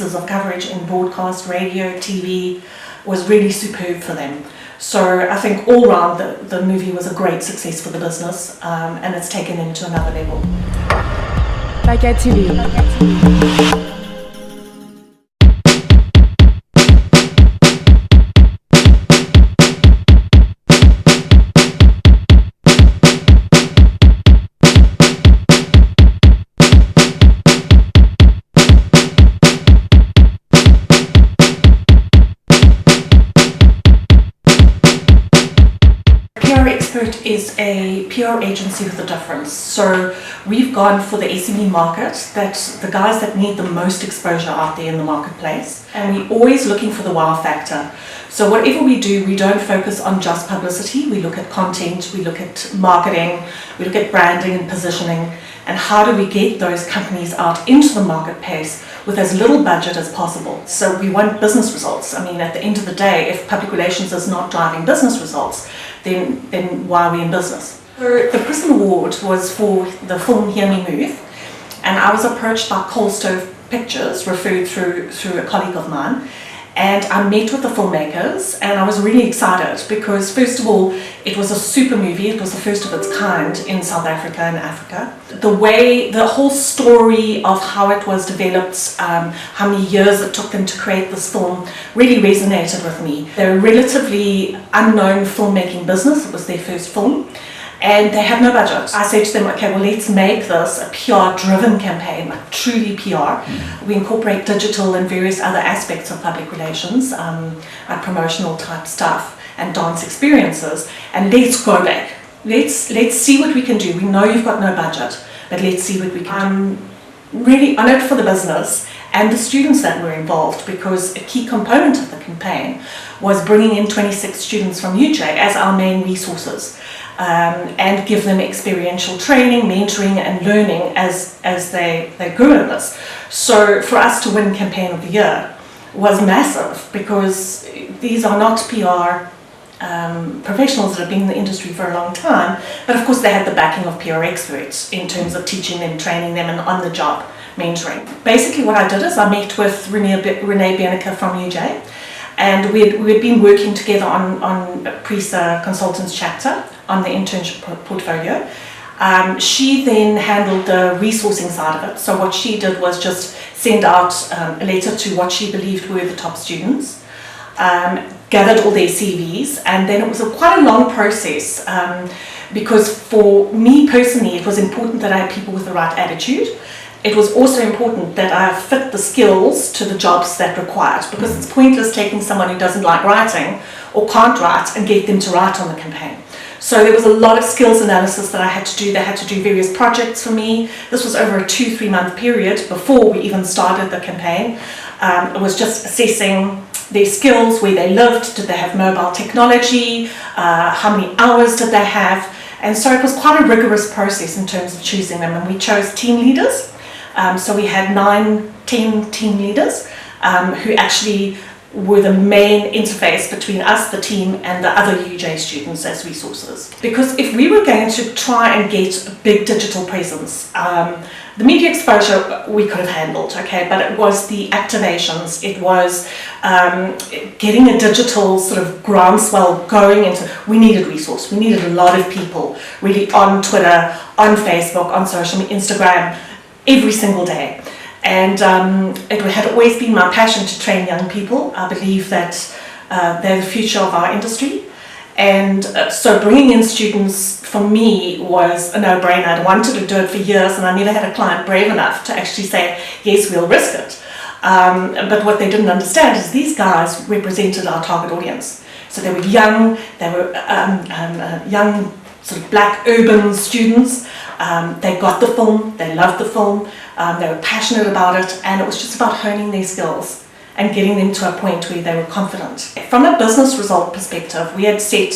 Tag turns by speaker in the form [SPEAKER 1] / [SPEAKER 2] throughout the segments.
[SPEAKER 1] pieces of coverage in broadcast, radio, TV was really superb for them. So I think all round the movie was a great success for the business, and it's taken them to another level.
[SPEAKER 2] Packet TV.
[SPEAKER 1] Is a PR agency with a difference. So we've gone for the SME market, that's the guys that need the most exposure out there in the marketplace, and we're always looking for the wow factor. So whatever we do, we don't focus on just publicity. We look at content, we look at marketing, we look at branding and positioning, and how do we get those companies out into the marketplace with as little budget as possible. So we want business results. I mean, at the end of the day, if public relations is not driving business results, then why are we in business? So the PRISM Award was for the film Hear Me Move, and I was approached by Cold Stove Pictures, referred through a colleague of mine, and I met with the filmmakers, and I was really excited because, first of all, it was a super movie. It was the first of its kind in South Africa and Africa. The whole story of how it was developed, how many years it took them to create this film really resonated with me. They're a relatively unknown filmmaking business. It was their first film, and they had no budget. I said to them, okay, well, let's make this a PR-driven campaign, like truly PR. We incorporate digital and various other aspects of public relations, like promotional type stuff and dance experiences, and let's go back. Let's see what we can do. We know you've got no budget, but let's see what we can do. I'm really honoured for the business and the students that were involved, because a key component of the campaign was bringing in 26 students from UJ as our main resources. And give them experiential training, mentoring and learning as they grew in this. So for us to win Campaign of the Year was massive, because these are not PR professionals that have been in the industry for a long time, but of course they had the backing of PR experts in terms of teaching them, training them and on-the-job mentoring. Basically what I did is I met with Renee Bianca from UJ, and we'd been working together on PRISM Consultants chapter on the internship portfolio. She then handled the resourcing side of it. So what she did was just send out a letter to what she believed were the top students, gathered all their CVs, and then it was quite a long process, because for me personally it was important that I had people with the right attitude. It was also important that I fit the skills to the jobs that required, because it's pointless taking someone who doesn't like writing or can't write and get them to write on the campaign. So there was a lot of skills analysis that I had to do. They had to do various projects for me. This was over a 2-3 month period before we even started the campaign. It was just assessing their skills, where they lived, did they have mobile technology, how many hours did they have, and so it was quite a rigorous process in terms of choosing them, and we chose team leaders. So we had 10 team leaders who actually were the main interface between us, the team, and the other UJ students as resources. Because if we were going to try and get a big digital presence, the media exposure we could have handled, okay, but it was the activations, it was getting a digital sort of groundswell going into, we needed resource, we needed a lot of people really on Twitter, on Facebook, on social media, Instagram, every single day. And it had always been my passion to train young people. I believe that they're the future of our industry. And so bringing in students for me was a no-brainer. I'd wanted to do it for years, and I never had a client brave enough to actually say, yes, we'll risk it. But what they didn't understand is these guys represented our target audience. So they were young, they were young sort of black urban students. They got the film, they loved the film, they were passionate about it, and it was just about honing their skills and getting them to a point where they were confident. From a business result perspective, we had set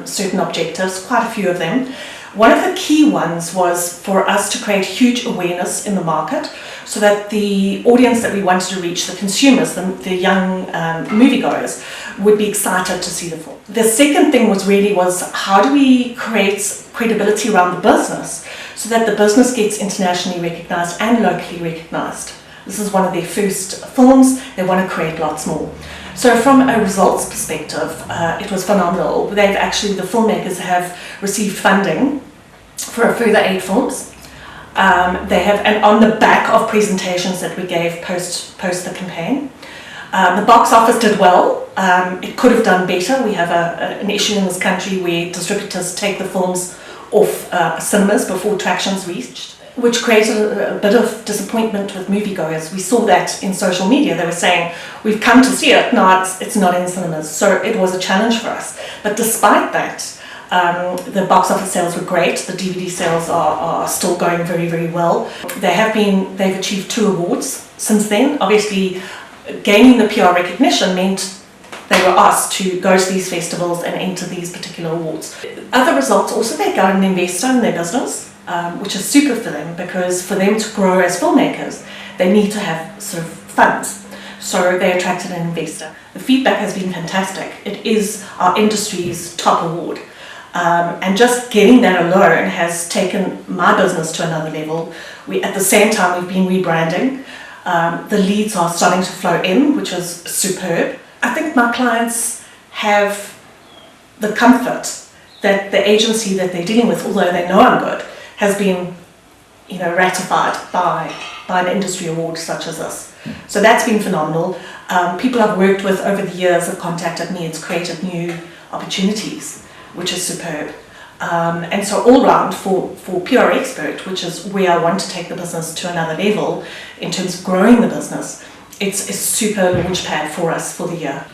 [SPEAKER 1] certain objectives, quite a few of them. One of the key ones was for us to create huge awareness in the market so that the audience that we wanted to reach, the consumers, the young moviegoers, would be excited to see the film. The second thing was how do we create credibility around the business so that the business gets internationally recognized and locally recognized. This is one of their first films. They want to create lots more. So from a results perspective, it was phenomenal. The filmmakers have received funding for a further 8 films. And on the back of presentations that we gave post the campaign. The box office did well. It could have done better. We have an issue in this country where distributors take the films off cinemas before traction's reached, which created a bit of disappointment with moviegoers. We saw that in social media. They were saying, we've come to see it, now it's not in cinemas. So it was a challenge for us. But despite that, the box office sales were great. The DVD sales are still going very, very well. They've achieved 2 awards since then. Obviously, gaining the PR recognition meant they were asked to go to these festivals and enter these particular awards. Other results also, they got an investor in their business, which is super for them, because for them to grow as filmmakers, they need to have sort of funds. So they attracted an investor. The feedback has been fantastic. It is our industry's top award. And just getting that alone has taken my business to another level. At the same time, we've been rebranding. The leads are starting to flow in, which is superb. I think my clients have the comfort that the agency that they're dealing with, although they know I'm good, has been, ratified by an industry award such as this. So that's been phenomenal. People I've worked with over the years have contacted me. It's created new opportunities, which is superb. And so all round for PR Expert, which is where I want to take the business to another level in terms of growing the business, it's a super launch pad for us for the year.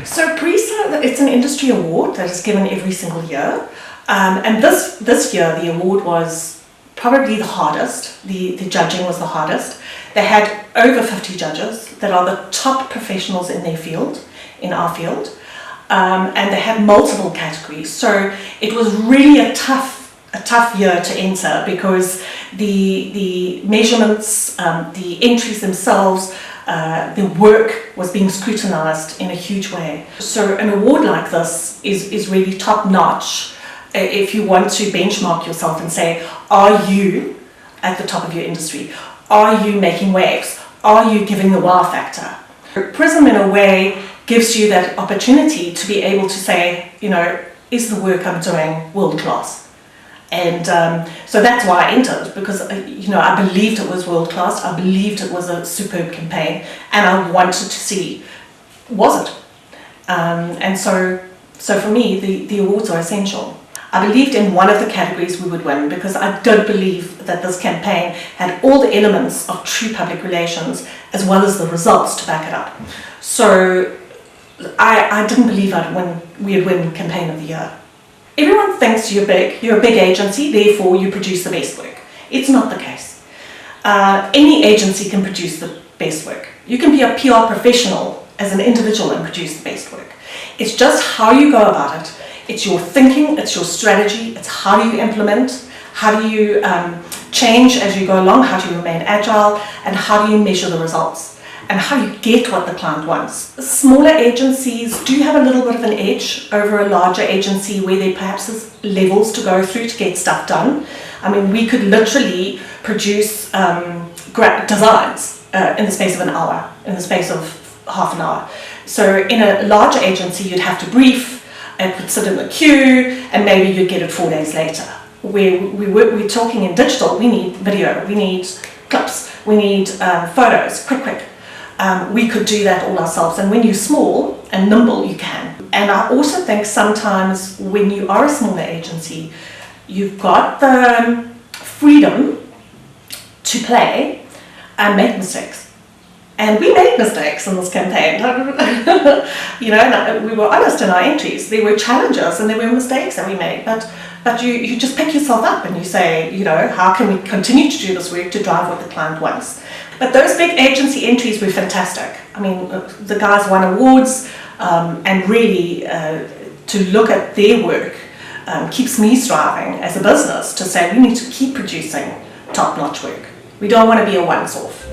[SPEAKER 1] So PRISM, it's an industry award that is given every single year. And this year, the award was probably the hardest. The judging was the hardest. They had over 50 judges that are the top professionals in their field, in our field. And they had multiple categories. So it was really a tough year to enter, because the measurements, the entries themselves, the work was being scrutinized in a huge way. So an award like this is really top notch if you want to benchmark yourself and say, are you at the top of your industry? Are you making waves? Are you giving the wow factor? PRISM, in a way, gives you that opportunity to be able to say, is the work I'm doing world class? And so that's why I entered, because I believed it was world class. I believed it was a superb campaign, and I wanted to see, was it? And so for me, the awards are essential. I believed in one of the categories we would win, because I did believe that this campaign had all the elements of true public relations as well as the results to back it up. So I didn't believe we'd win Campaign of the Year. Everyone thinks you're a big agency, therefore you produce the best work. It's not the case. Any agency can produce the best work. You can be a PR professional as an individual and produce the best work. It's just how you go about it. It's your thinking, it's your strategy, it's how you implement, how do you change as you go along, how do you remain agile, and how do you measure the results, and how you get what the client wants. Smaller agencies do have a little bit of an edge over a larger agency where there perhaps is levels to go through to get stuff done. I mean, we could literally produce designs in the space of an hour, in the space of half an hour. So in a larger agency, you'd have to brief, it would sit in the queue, and maybe you'd get it 4 days later. We're talking in digital, we need video, we need clips, we need photos, quick. We could do that all ourselves, and when you're small and nimble, you can. And I also think sometimes when you are a smaller agency, you've got the freedom to play and make mistakes. And we made mistakes in this campaign. We were honest in our entries. There were challenges and there were mistakes that we made, but you just pick yourself up and you say, how can we continue to do this work to drive what the client wants? But those big agency entries were fantastic. I mean, the guys won awards, and really to look at their work keeps me striving as a business to say we need to keep producing top-notch work. We don't want to be a once-off.